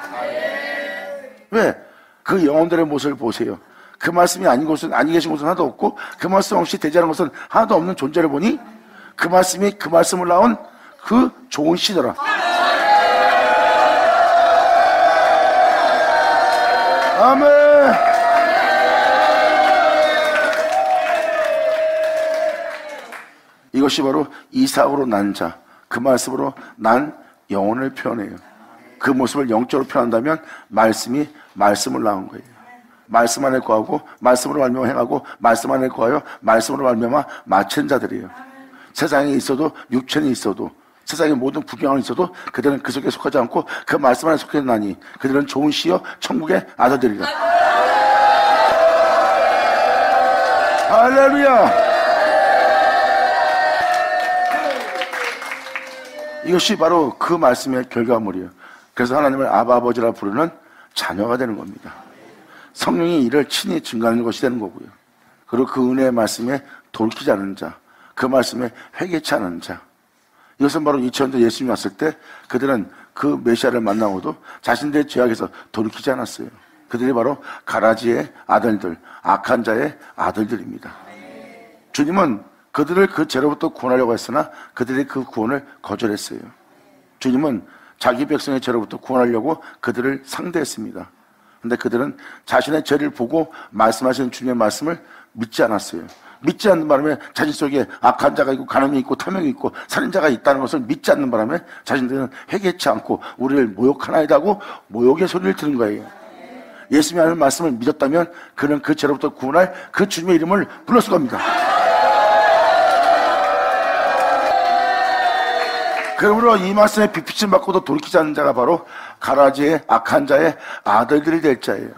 왜? 그 영혼들의 모습을 보세요. 그 말씀이 아닌 곳은, 아니 계신 곳은 하나도 없고 그 말씀 없이 대지하는 것은 하나도 없는 존재를 보니 그 말씀이 그 말씀을 낳은 그 좋은 씨더라. 아멘. 이것이 바로 이삭으로 난 자, 그 말씀으로 난 영혼을 표현해요. 그 모습을 영적으로 표현한다면 말씀이 말씀을 낳은 거예요. 말씀 안에 거하고 말씀으로 말미암아 행하고 말씀 안에 거하여 말씀으로 말미암아 마치는 자들이에요. 세상에 있어도 육체는 있어도 세상의 모든 구경은 있어도 그들은 그 속에 속하지 않고 그 말씀 안에 속했나니 그들은 좋은 씨여 천국의 아들들이라. 할렐루야. 이것이 바로 그 말씀의 결과물이에요. 그래서 하나님을 아버지라 부르는 자녀가 되는 겁니다. 성령이 이를 친히 증가하는 것이 되는 거고요. 그리고 그 은혜의 말씀에 돌이키지 않은 자, 그 말씀에 회개치 않은 자. 이것은 바로 2000년 예수님이 왔을 때 그들은 그 메시아를 만나고도 자신들의 죄악에서 돌이키지 않았어요. 그들이 바로 가라지의 아들들, 악한 자의 아들들입니다. 주님은 그들을 그 죄로부터 구원하려고 했으나 그들이 그 구원을 거절했어요. 주님은 자기 백성의 죄로부터 구원하려고 그들을 상대했습니다. 그런데 그들은 자신의 죄를 보고 말씀하시는 주님의 말씀을 믿지 않았어요. 믿지 않는 바람에 자신 속에 악한 자가 있고 간음이 있고 탐욕이 있고 살인자가 있다는 것을 믿지 않는 바람에 자신들은 회개치 않고 우리를 모욕하나이다 하고 모욕의 소리를 들은 거예요. 예수님이 하는 말씀을 믿었다면 그는 그 죄로부터 구원할 그 주님의 이름을 불렀을 겁니다. 그러므로 이 말씀에 비피침 받고도 돌이키지 않는 자가 바로 가라지의 악한 자의 아들들이 될 자예요.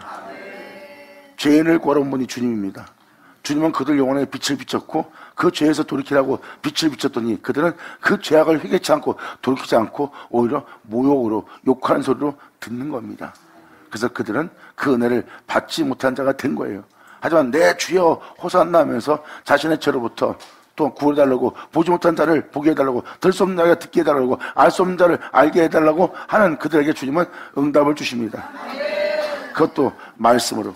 죄인을 구하러 분이 주님입니다. 주님은 그들 영혼에 빛을 비쳤고 그 죄에서 돌이키라고 빛을 비쳤더니 그들은 그 죄악을 회개치 않고 돌이키지 않고 오히려 모욕으로 욕하는 소리로 듣는 겁니다. 그래서 그들은 그 은혜를 받지 못한 자가 된 거예요. 하지만 내 주여 호산나 하면서 자신의 죄로부터 또 구해달라고, 보지 못한 자를 보게 해달라고, 들 수 없는 자가 듣게 해달라고, 알 수 없는 자를 알게 해달라고 하는 그들에게 주님은 응답을 주십니다. 그것도 말씀으로.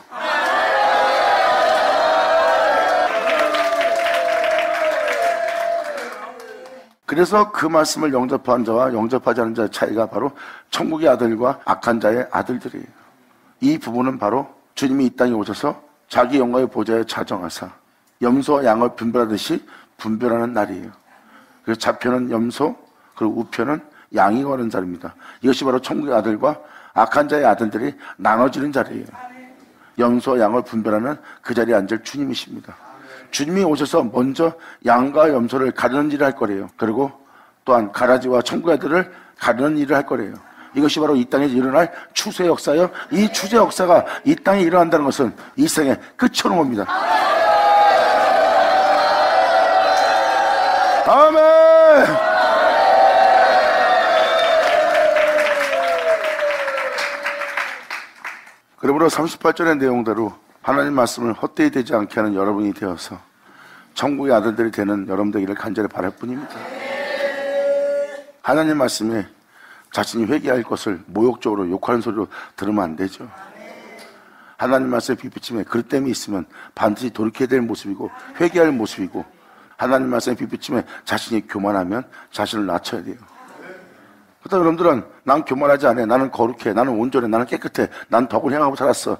그래서 그 말씀을 영접한 자와 영접하지 않은 자의 차이가 바로 천국의 아들과 악한 자의 아들들이에요. 이 부분은 바로 주님이 이 땅에 오셔서 자기 영광의 보좌에 자정하사 염소와 양을 분별하듯이 분별하는 날이에요. 그래서 좌표는 염소, 그리고 우표는 양이 거는 자리입니다. 이것이 바로 천국의 아들과 악한 자의 아들들이 나눠지는 자리예요. 염소와 양을 분별하는 그 자리에 앉을 주님이십니다. 주님이 오셔서 먼저 양과 염소를 가르는 일을 할 거래요. 그리고 또한 가라지와 천국의 아들을 가르는 일을 할 거래요. 이것이 바로 이 땅에 일어날 추세 역사요. 이 추세 역사가 이 땅에 일어난다는 것은 이 세상의 끝이 오는 겁니다. 아멘. 그러므로 38절의 내용대로 하나님 말씀을 헛되이 되지 않게 하는 여러분이 되어서 천국의 아들들이 되는 여러분 되기를 간절히 바랄 뿐입니다. 하나님 말씀에 자신이 회개할 것을 모욕적으로 욕하는 소리로 들으면 안 되죠. 하나님 말씀에 비비침에 그릇됨이 있으면 반드시 돌이켜야 될 모습이고 회개할 모습이고, 하나님 말씀에 비비침에 자신이 교만하면 자신을 낮춰야 돼요. 그렇다 여러분들은 난 교만하지 않아, 나는 거룩해, 나는 온전해, 나는 깨끗해, 난 덕을 행하고 살았어.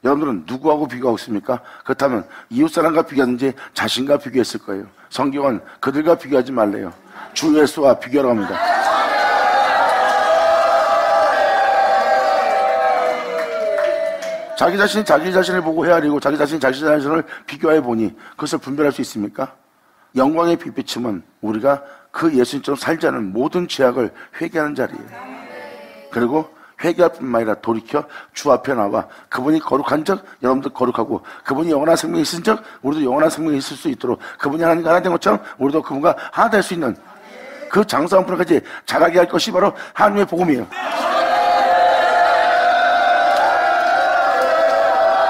여러분들은 누구하고 비교하고 있습니까? 그렇다면 이웃사람과 비교하든지 자신과 비교했을 거예요. 성경은 그들과 비교하지 말래요. 주 예수와 비교하라고 합니다. 자기 자신이 자기 자신을 보고 헤아리고 자기 자신이 자기 자신을 비교해 보니 그것을 분별할 수 있습니까? 영광의 빛비침은 우리가 그 예수님처럼 살지 않은 모든 죄악을 회개하는 자리예요. 그리고 회개할 뿐만 아니라 돌이켜 주 앞에 나와 그분이 거룩한 적 여러분도 거룩하고, 그분이 영원한 생명이 있은 적 우리도 영원한 생명이 있을 수 있도록, 그분이 하나님과 하나 된 것처럼 우리도 그분과 하나 될 수 있는 그 장성한 분까지 자라게 할 것이 바로 하나님의 복음이에요.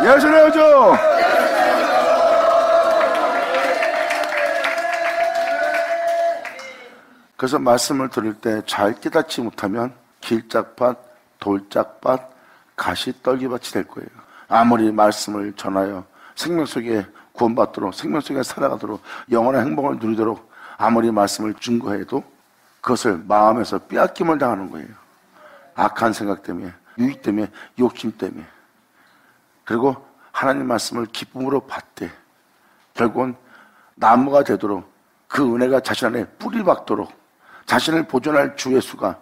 예수님이죠. 그래서 말씀을 들을 때 잘 깨닫지 못하면 길짝밭, 돌짝밭, 가시떨기밭이 될 거예요. 아무리 말씀을 전하여 생명 속에 구원받도록, 생명 속에 살아가도록, 영원한 행복을 누리도록 아무리 말씀을 증거해도 그것을 마음에서 빼앗김을 당하는 거예요. 악한 생각 때문에, 유익 때문에, 욕심 때문에. 그리고 하나님 말씀을 기쁨으로 받되 결국은 나무가 되도록, 그 은혜가 자신 안에 뿌리 박도록, 자신을 보존할 주 예수가,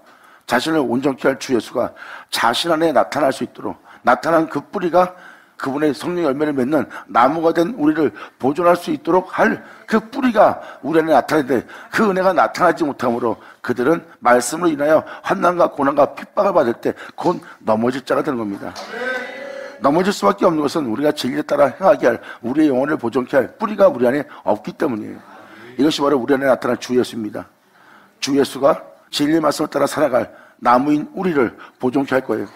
자신을 온전케 할 주 예수가 자신 안에 나타날 수 있도록, 나타난 그 뿌리가 그분의 성령 열매를 맺는 나무가 된 우리를 보존할 수 있도록 할 그 뿌리가 우리 안에 나타나는데, 그 은혜가 나타나지 못함으로 그들은 말씀으로 인하여 환난과 고난과 핍박을 받을 때 곧 넘어질 자가 되는 겁니다. 넘어질 수밖에 없는 것은 우리가 진리에 따라 행하게 할, 우리의 영혼을 보존케 할 뿌리가 우리 안에 없기 때문이에요. 이것이 바로 우리 안에 나타날 주 예수입니다. 주 예수가 진리의 말씀을 따라 살아갈 나무인 우리를 보존케 할 거예요.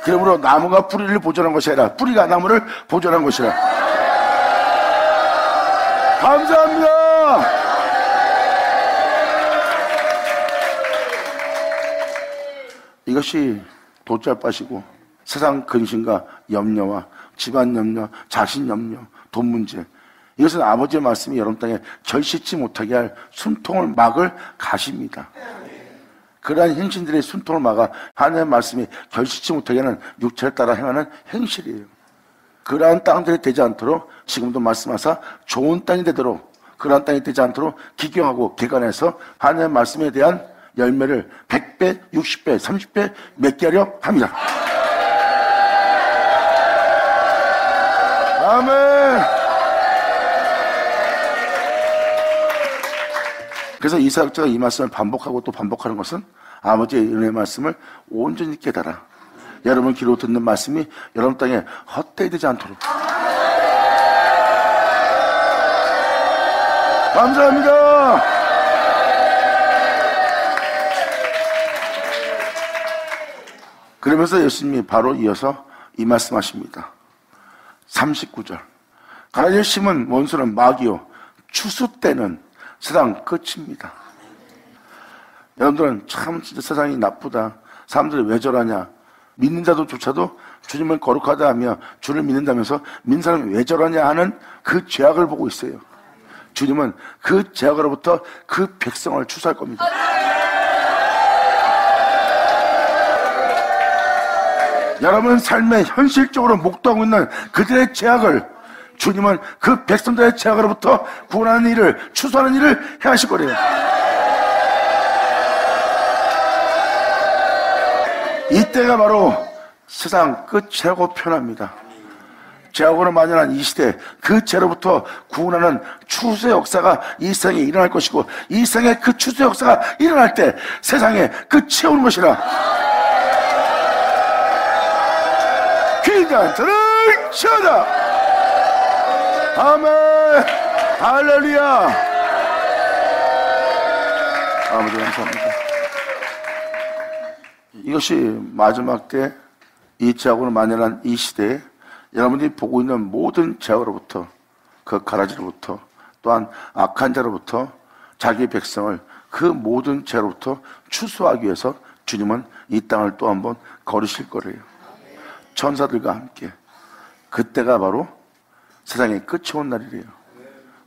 그러므로 나무가 뿌리를 보존한 것이 아니라 뿌리가 나무를 보존한 것이라. 감사합니다. 이것이 돛잘밭이고, 세상 근심과 염려와 집안 염려, 자신 염려, 돈 문제, 이것은 아버지의 말씀이 여러분 땅에 결실치 못하게 할 숨통을 막을 가시입니다. 그러한 행신들의 숨통을 막아 하나님의 말씀이 결실치 못하게 하는 육체를 따라 행하는 행실이에요. 그러한 땅들이 되지 않도록 지금도 말씀하사 좋은 땅이 되도록, 그러한 땅이 되지 않도록 기경하고 개간해서 하나님의 말씀에 대한 열매를 100배, 60배, 30배 맺게 하려 합니다. 아멘. 그래서 이사역자가 이 말씀을 반복하고 또 반복하는 것은 아버지의 은혜의 말씀을 온전히 깨달아 여러분 귀로 듣는 말씀이 여러분 땅에 헛되이 되지 않도록. 감사합니다. 그러면서 예수님이 바로 이어서 이 말씀하십니다. 39절. 가라지를 심은 원수는 마귀요 추수 때는 세상 끝입니다. 여러분들은 참 진짜 세상이 나쁘다, 사람들이 왜 저러냐, 믿는 자도조차도 주님을 거룩하다 하며 주를 믿는다면서 믿는 사람이 왜 저러냐 하는 그 죄악을 보고 있어요. 주님은 그 죄악으로부터 그 백성을 추수할 겁니다. 여러분 삶에 현실적으로 목도하고 있는 그들의 죄악을 주님은 그 백성들의 죄악으로부터 구원하는 일을, 추수하는 일을 행하실 거래요. 이때가 바로 세상 끝이라고 표현합니다. 죄악으로 만연한 이 시대, 그 죄로부터 구원하는 추수의 역사가 이 세상에 일어날 것이고, 이 세상에 그 추수의 역사가 일어날 때 세상에 끝이 오는 것이라. 귀한 자를 치어다. 아멘. 할렐루야. 아버지 감사합니다. 이것이 마지막 때 이 죄악으로 만연한 이 시대에 여러분들이 보고 있는 모든 죄악으로부터, 그 가라지로부터, 또한 악한 자로부터 자기 백성을 그 모든 죄로부터 추수하기 위해서 주님은 이 땅을 또 한번 걸으실 거래요. 천사들과 함께. 그때가 바로 세상의 끝이 온 날이래요.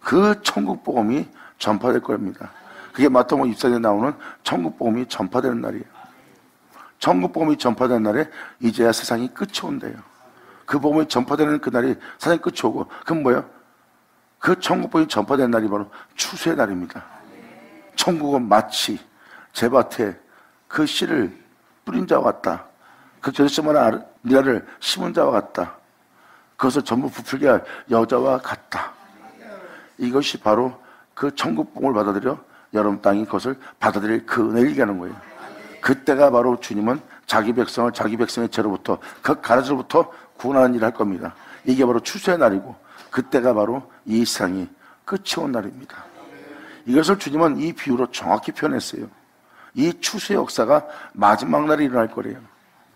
그 천국 복음이 전파될 겁니다. 그게 마태복음 24장에 나오는 천국 복음이 전파되는 날이에요. 천국 복음이 전파되는 날에 이제야 세상이 끝이 온대요. 그 복음이 전파되는 그날이 세상이 끝이 오고, 그건 뭐예요? 그 천국 복음이 전파되는 날이 바로 추수의 날입니다. 천국은 마치 제 밭에 그 씨를 뿌린 자와 같다. 그 겨자씨만한 미라를 심은 자와 같다. 그것을 전부 부풀게 할 여자와 같다. 이것이 바로 그 천국 복음을 받아들여 여러분 땅이 그것을 받아들일 그 은혜를 얘기하는 거예요. 그때가 바로 주님은 자기 백성을 자기 백성의 죄로부터, 그 가라지로부터 구원하는 일을 할 겁니다. 이게 바로 추수의 날이고, 그때가 바로 이 세상이 끝이 온 날입니다. 이것을 주님은 이 비유로 정확히 표현했어요. 이 추수의 역사가 마지막 날에 일어날 거래요.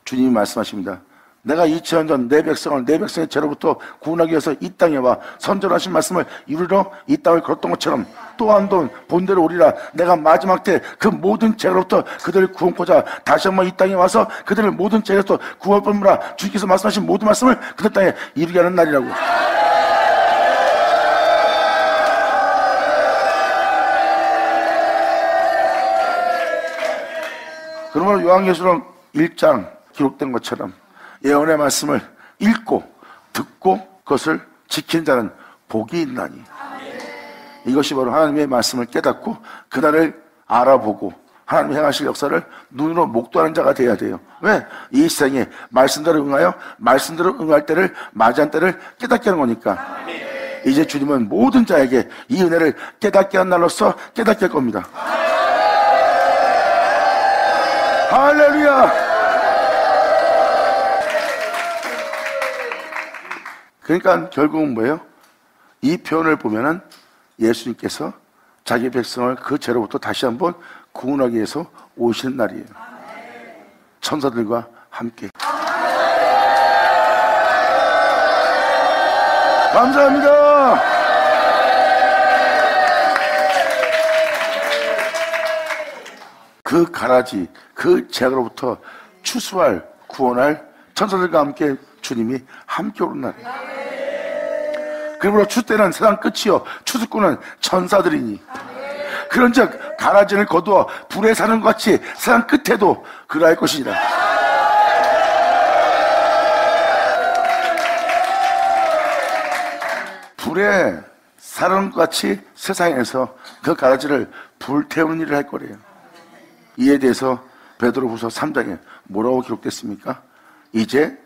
주님이 말씀하십니다. 내가 2000년 전 내 백성을 내 백성의 죄로부터 구원하기 위해서 이 땅에 와 선전하신 말씀을 이루러 이 땅을 걸었던 것처럼 또한 본대로 오리라. 내가 마지막 때 그 모든 죄로부터 그들을 구원코자 다시 한번 이 땅에 와서 그들을 모든 죄로부터 구원할 뿐이라. 주님께서 말씀하신 모든 말씀을 그들 땅에 이루게 하는 날이라고. 그러므로 요한계시록 1장 기록된 것처럼 예언의 말씀을 읽고 듣고 그것을 지킨 자는 복이 있나니. 이것이 바로 하나님의 말씀을 깨닫고 그날을 알아보고 하나님이 행하실 역사를 눈으로 목도하는 자가 되어야 돼요. 왜? 이 세상에 말씀대로 응하여 말씀대로 응할 때를 맞이한 때를 깨닫게 하는 거니까. 이제 주님은 모든 자에게 이 은혜를 깨닫게 한 날로서 깨닫게 할 겁니다. 할렐루야! 그러니까 결국은 뭐예요? 이 표현을 보면은 예수님께서 자기 백성을 그 죄로부터 다시 한번 구원하기 위해서 오시는 날이에요. 천사들과 함께. 감사합니다. 그 가라지, 그 죄로부터 추수할, 구원할 천사들과 함께 주님이 함께 오는 날이에요. 그러므로 추 때는 세상 끝이요 추수꾼은 천사들이니. 그런즉 가라지를 거두어 불에 사는 것 같이 세상 끝에도 그러할 것이니라. 불에 사는 것 같이 세상에서 그 가라지를 불태우는 일을 할 거래요. 이에 대해서 베드로후서 3장에 뭐라고 기록됐습니까? 이제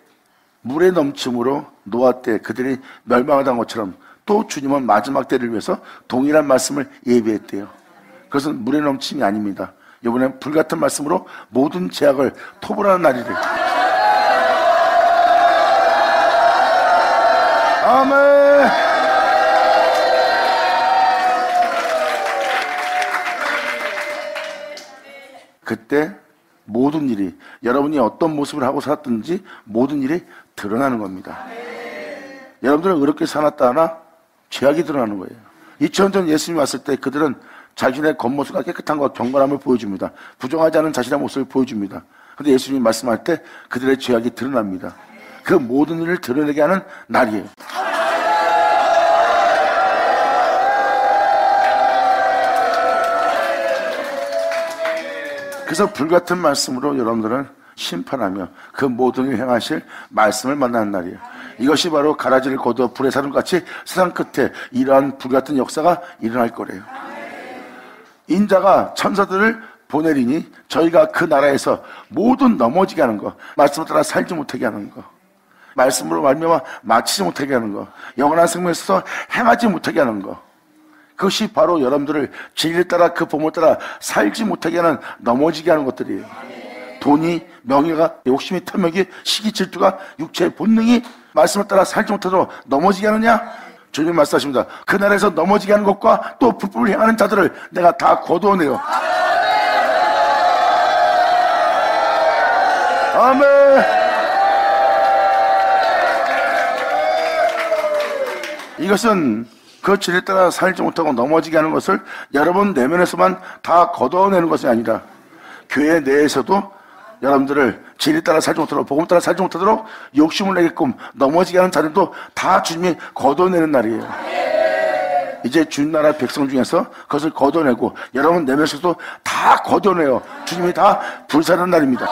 물의 넘침으로 노아 때 그들이 멸망하던 것처럼 또 주님은 마지막 때를 위해서 동일한 말씀을 예비했대요. 그것은 물의 넘침이 아닙니다. 이번엔 불같은 말씀으로 모든 죄악을 토벌하는 날이래요. 아멘. 그때 모든 일이, 여러분이 어떤 모습을 하고 살았든지 모든 일이 드러나는 겁니다. 여러분들은 의롭게 살았다 하나 죄악이 드러나는 거예요. 2000년 전 예수님이 왔을 때 그들은 자신의 겉모습과 깨끗한 것, 경건함을 보여줍니다. 부정하지 않은 자신의 모습을 보여줍니다. 그런데 예수님이 말씀할 때 그들의 죄악이 드러납니다. 그 모든 일을 드러내게 하는 날이에요. 그래서 불같은 말씀으로 여러분들은 심판하며 그 모든 일을 행하실 말씀을 만나는 날이에요. 이것이 바로 가라지를 거두어 불에 사는 것 같이 세상 끝에 이러한 불같은 역사가 일어날 거래요. 인자가 천사들을 보내리니 저희가 그 나라에서 모든 넘어지게 하는 거, 말씀을 따라 살지 못하게 하는 거, 말씀으로 말미암아 마치지 못하게 하는 거, 영원한 생명에서 행하지 못하게 하는 거, 그것이 바로 여러분들을 진리를 따라 그 복음을 따라 살지 못하게 하는, 넘어지게 하는 것들이에요. 돈이, 명예가, 욕심이, 탐욕이, 시기, 질투가, 육체의 본능이 말씀을 따라 살지 못하도록 넘어지게 하느냐? 주님 말씀하십니다. 그 나라에서 넘어지게 하는 것과 또 불법을 행하는 자들을 내가 다 거두어내요. 아멘. 이것은 그 진리 따라 살지 못하고 넘어지게 하는 것을 여러분 내면에서만 다 걷어내는 것이 아니라 교회 내에서도 여러분들을 진리 따라 살지 못하도록, 복음 따라 살지 못하도록 욕심을 내게끔 넘어지게 하는 자들도 다 주님이 걷어내는 날이에요. 이제 주님 나라 백성 중에서 그것을 걷어내고 여러분 내면에서도 다 걷어내요. 주님이 다 불사르는 날입니다.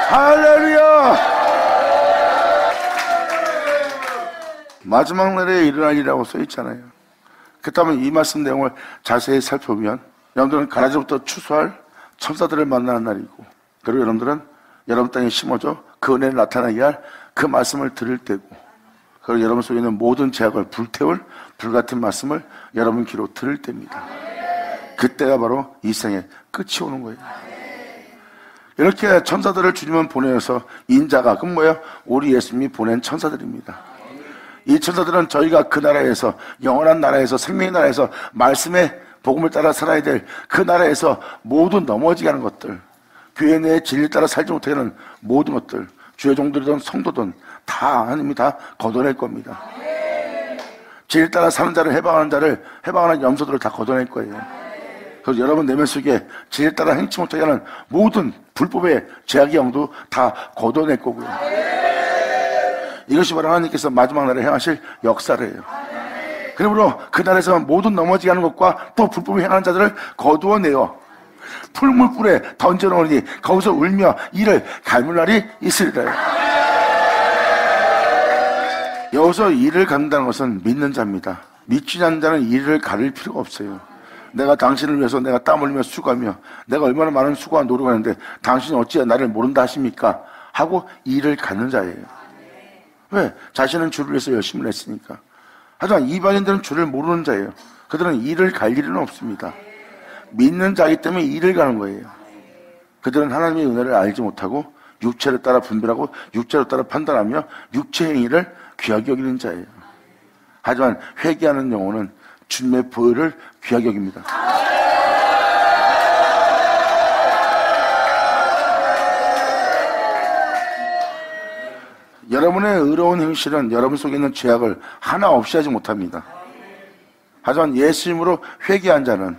할렐루야! 마지막 날에 일어날 일이라고 써 있잖아요. 그렇다면 이 말씀 내용을 자세히 살펴보면 여러분들은 가라지부터 추수할 천사들을 만나는 날이고, 그리고 여러분들은 여러분 땅에 심어져 그 은혜를 나타나게 할 그 말씀을 들을 때고, 그리고 여러분 속에 있는 모든 죄악을 불태울 불같은 말씀을 여러분 귀로 들을 때입니다. 그때가 바로 이 생의 끝이 오는 거예요. 이렇게 천사들을 주님은 보내어서 인자가, 그건 뭐예요? 우리 예수님이 보낸 천사들입니다. 이 천사들은 저희가 그 나라에서, 영원한 나라에서, 생명의 나라에서 말씀의 복음을 따라 살아야 될 그 나라에서 모두 넘어지게 하는 것들, 교회 내에 진리 따라 살지 못하게 하는 모든 것들, 주의 종들이든 성도든 다 하나님이 다 걷어낼 겁니다. 진리 따라 사는 자를, 해방하는 염소들을 다 걷어낼 거예요. 그래서 여러분 내면 속에 진리 따라 행치 못하게 하는 모든 불법의 죄악의 영도 다 걷어낼 거고요. 이것이 바로 하나님께서 마지막 날에 행하실 역사래요. 그러므로 그 날에서 모든 넘어지게 하는 것과 또 불법을 행하는 자들을 거두어내어 풀물불에 던져놓으니 거기서 울며 이를 갈물 날이 있으리라. 여기서 이를 갖는다는 것은 믿는 자입니다. 믿지 않는 자는 이를 가릴 필요가 없어요. 내가 당신을 위해서 내가 땀 흘리며 수고하며 내가 얼마나 많은 수고와 노력을 하는데 당신이 어찌 나를 모른다 하십니까? 하고 이를 갖는 자예요. 왜? 자신은 주를 위해서 열심을 했으니까. 하지만 이방인들은 주를 모르는 자예요. 그들은 이를 갈 일은 없습니다. 믿는 자이기 때문에 이를 가는 거예요. 그들은 하나님의 은혜를 알지 못하고 육체를 따라 분별하고 육체를 따라 판단하며 육체 행위를 귀하게 여기는 자예요. 하지만 회개하는 영혼은 주님의 보혈을 귀하게 여깁니다. 여러분의 의로운 행실은 여러분 속에 있는 죄악을 하나 없이 하지 못합니다. 하지만 예수님으로 회개한 자는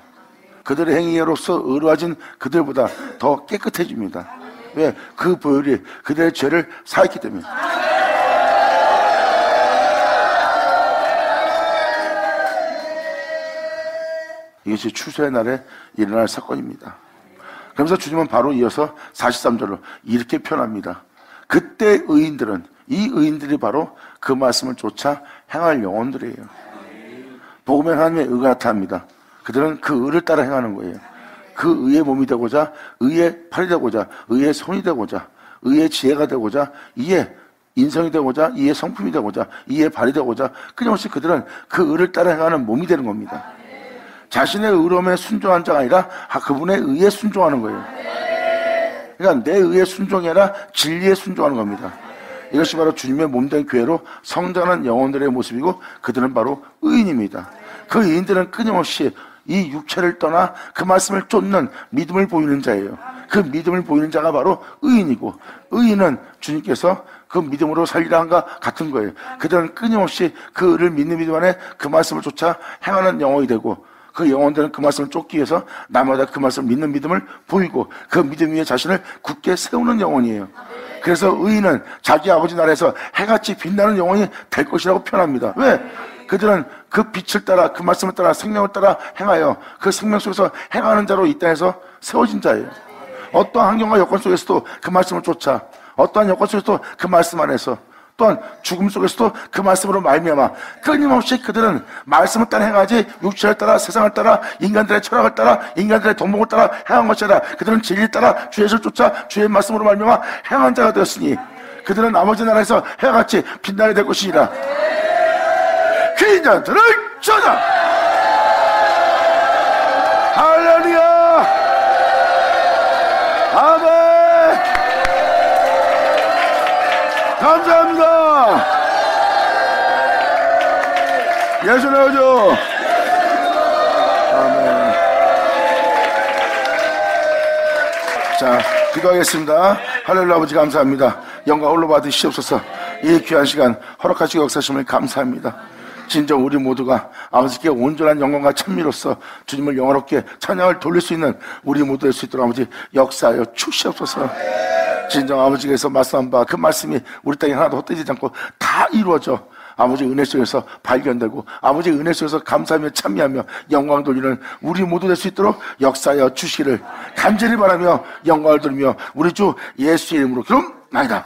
그들의 행위로서 의로워진 그들보다 더 깨끗해집니다. 왜? 그 보혈이 그들의 죄를 사했기 때문에. 이것이 추수의 날에 일어날 사건입니다. 그러면서 주님은 바로 이어서 43절로 이렇게 표현합니다. 그때 의인들은, 이 의인들이 바로 그 말씀을 쫓아 행할 영혼들이에요. 복음에 하나님의 의가 나타납니다. 그들은 그 의를 따라 행하는 거예요. 그 의의 몸이 되고자, 의의 팔이 되고자, 의의 손이 되고자, 의의 지혜가 되고자, 이의 인성이 되고자, 이의 성품이 되고자, 이의 발이 되고자, 끊임없이 그들은 그 의를 따라 행하는 몸이 되는 겁니다. 자신의 의로움에 순종한 자가 아니라 그분의 의에 순종하는 거예요. 그러니까 내 의에 순종이 아니라 진리에 순종하는 겁니다. 이것이 바로 주님의 몸된 교회로 성장하는 영혼들의 모습이고 그들은 바로 의인입니다. 그 의인들은 끊임없이 이 육체를 떠나 그 말씀을 쫓는 믿음을 보이는 자예요. 그 믿음을 보이는 자가 바로 의인이고, 의인은 주님께서 그 믿음으로 살리라 한과 같은 거예요. 그들은 끊임없이 그 의를 믿는 믿음 안에 그 말씀을 쫓아 행하는 영혼이 되고, 그 영혼들은 그 말씀을 쫓기 위해서 날마다 그 말씀을 믿는 믿음을 보이고 그 믿음 위에 자신을 굳게 세우는 영혼이에요. 그래서 의인은 자기 아버지 나라에서 해같이 빛나는 영혼이 될 것이라고 표현합니다. 왜? 그들은 그 빛을 따라, 그 말씀을 따라, 생명을 따라 행하여 그 생명 속에서 행하는 자로 이 땅에서 세워진 자예요. 어떠한 환경과 여건 속에서도 그 말씀을 쫓아, 어떠한 여건 속에서도 그 말씀 안에서, 또한 죽음 속에서도 그 말씀으로 말미암아 끊임없이 그들은 말씀을 따라 행하지 육체를 따라, 세상을 따라, 인간들의 철학을 따라, 인간들의 덕목을 따라 행한 것이 아니라 그들은 진리를 따라 주의 예수를 쫓아 주의 말씀으로 말미암아 행한 자가 되었으니 그들은 아버지 나라에서 해같이 빛나게 될 것이니라. 귀인 자들을 전하! 할렐루야! 아멘! 감사합니다. 예수 나오죠. 아멘. 자, 기도하겠습니다. 할렐루야. 아버지 감사합니다. 영광 올로 받으시옵소서. 이 귀한 시간 허락하시고 역사하심을 감사합니다. 진정 우리 모두가 아버지께 온전한 영광과 찬미로서 주님을 영화롭게 찬양을 돌릴 수 있는 우리 모두 될 수 있도록 아버지 역사하여 주시옵소서. 진정 아버지께서 말씀한 바 그 말씀이 우리 땅에 하나도 헛되지 않고 다 이루어져 아버지 은혜 속에서 발견되고 아버지 은혜 속에서 감사하며 찬미하며 영광 돌리는 우리 모두 될 수 있도록 역사하여 주시기를 간절히 바라며 영광을 돌리며 우리 주 예수의 이름으로 기도합나이다.